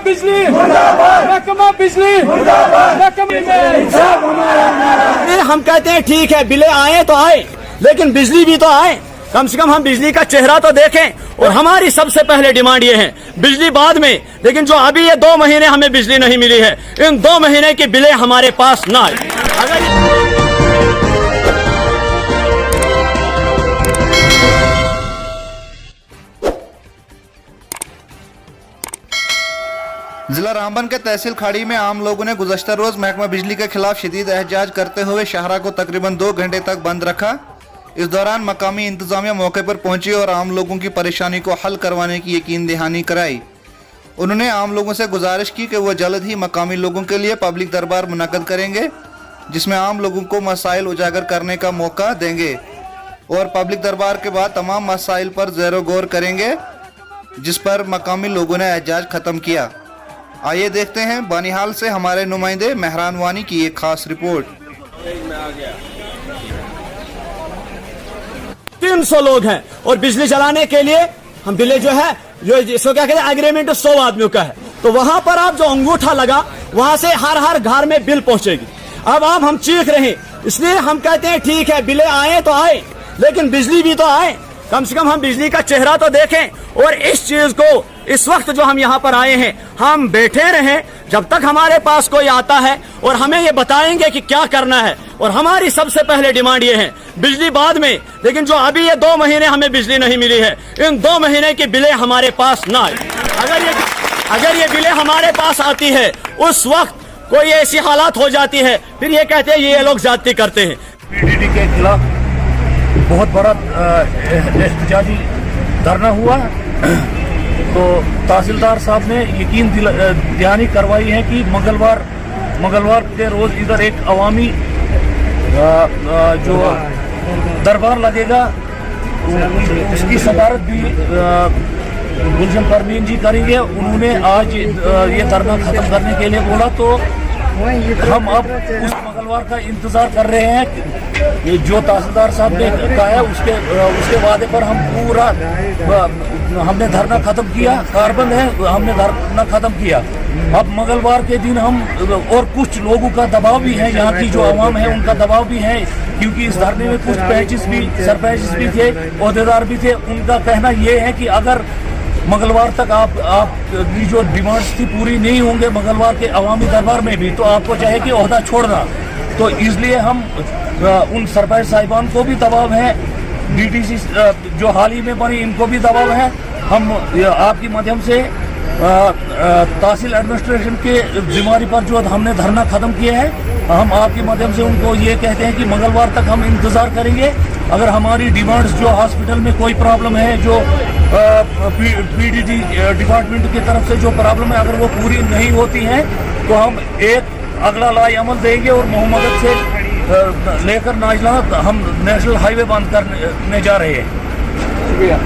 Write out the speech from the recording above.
बिजली महकमा बिजली हम कहते हैं ठीक है, बिलें आए तो आए, लेकिन बिजली भी तो आए। कम से कम हम बिजली का चेहरा तो देखें। और हमारी सबसे पहले डिमांड ये है, बिजली बाद में, लेकिन जो अभी ये 2 महीने हमें बिजली नहीं मिली है, इन 2 महीने की बिलें हमारे पास ना आए। जिला रामबन के तहसील खाड़ी में आम लोगों ने गुज़श्ता रोज महकमा बिजली के खिलाफ शदीद एहतजाज करते हुए शाहरा को तकरीबन 2 घंटे तक बंद रखा। इस दौरान मकामी इंतजामिया मौके पर पहुंची और आम लोगों की परेशानी को हल करवाने की यकीन दहानी कराई। उन्होंने आम लोगों से गुजारिश की कि वह जल्द ही मकामी लोगों के लिए पब्लिक दरबार मुनक्कद करेंगे, जिसमें आम लोगों को मसाइल उजागर करने का मौका देंगे और पब्लिक दरबार के बाद तमाम मसाइल पर ज़ेरो गौर करेंगे, जिस पर मकामी लोगों ने एहतजाज ख़त्म किया। आइए देखते हैं बानिहाल से हमारे नुमाइंदे मेहरान वानी की एक खास रिपोर्ट। 300 लोग हैं और बिजली चलाने के लिए हम बिले जो है, जो इसको क्या कहते हैं, एग्रीमेंट 100 आदमियों का है, तो वहां पर आप जो अंगूठा लगा वहां से हर घर में बिल पहुंचेगी। अब आप हम चीख रहे हैं, इसलिए हम कहते हैं ठीक है, बिले आए तो आए, लेकिन बिजली भी तो आए। कम से कम हम बिजली का चेहरा तो देखें। और इस चीज को इस वक्त जो हम यहाँ पर आए हैं, हम बैठे रहें जब तक हमारे पास कोई आता है और हमें ये बताएंगे कि क्या करना है। और हमारी सबसे पहले डिमांड ये है, बिजली बाद में, लेकिन जो अभी ये 2 महीने हमें बिजली नहीं मिली है, इन 2 महीने की बिलें हमारे पास ना आए। अगर ये बिलें हमारे पास आती है, उस वक्त कोई ऐसी हालात हो जाती है, फिर ये कहते हैं ये लोग ज्यादती करते हैं। पीडीडी के खिलाफ बहुत बड़ा एहतजाजी धरना हुआ, तो तहसीलदार साहब ने यकीन दहानी करवाई है कि मंगलवार के रोज इधर एक अवामी जो दरबार लगेगा, उसकी सदारत भी गुलशन परवीन जी करेंगे। उन्होंने आज ये धरना खत्म करने के लिए बोला, तो हम अब उस मंगलवार का इंतजार कर रहे हैं। जो तहसीलदार साहब ने कहा है उसके वादे पर हम पूरा हमने धरना खत्म किया, कारबंद है, हमने धरना खत्म किया। अब मंगलवार के दिन हम, और कुछ लोगों का दबाव भी है, यहाँ की जो आवाम है उनका दबाव भी है, क्योंकि इस धरने में कुछ सरपंच भी थे, ओहदेदार भी थे। उनका कहना ये है कि अगर मंगलवार तक आपकी जो डिमांड्स थी पूरी नहीं होंगे मंगलवार के अवामी दरबार में भी, तो आपको चाहे कि ओहदा छोड़ना। तो इसलिए हम उन सरपंच साहिबान को भी दबाव है, डीटीसी जो हाल ही में बनी इनको भी दबाव है। हम आपके माध्यम से तहसील एडमिनिस्ट्रेशन के जिम्मेदारी पर जो हमने धरना खत्म किया है, हम आपके माध्यम से उनको ये कहते हैं कि मंगलवार तक हम इंतजार करेंगे। अगर हमारी डिमांड्स, जो हॉस्पिटल में कोई प्रॉब्लम है, जो पीडीडी डिपार्टमेंट की तरफ से जो प्रॉब्लम है, अगर वो पूरी नहीं होती हैं, तो हम एक अगला लाई अमल देंगे और मोहम्मद से लेकर नाजला हम नेशनल हाईवे बंद करने जा रहे हैं। शुक्रिया।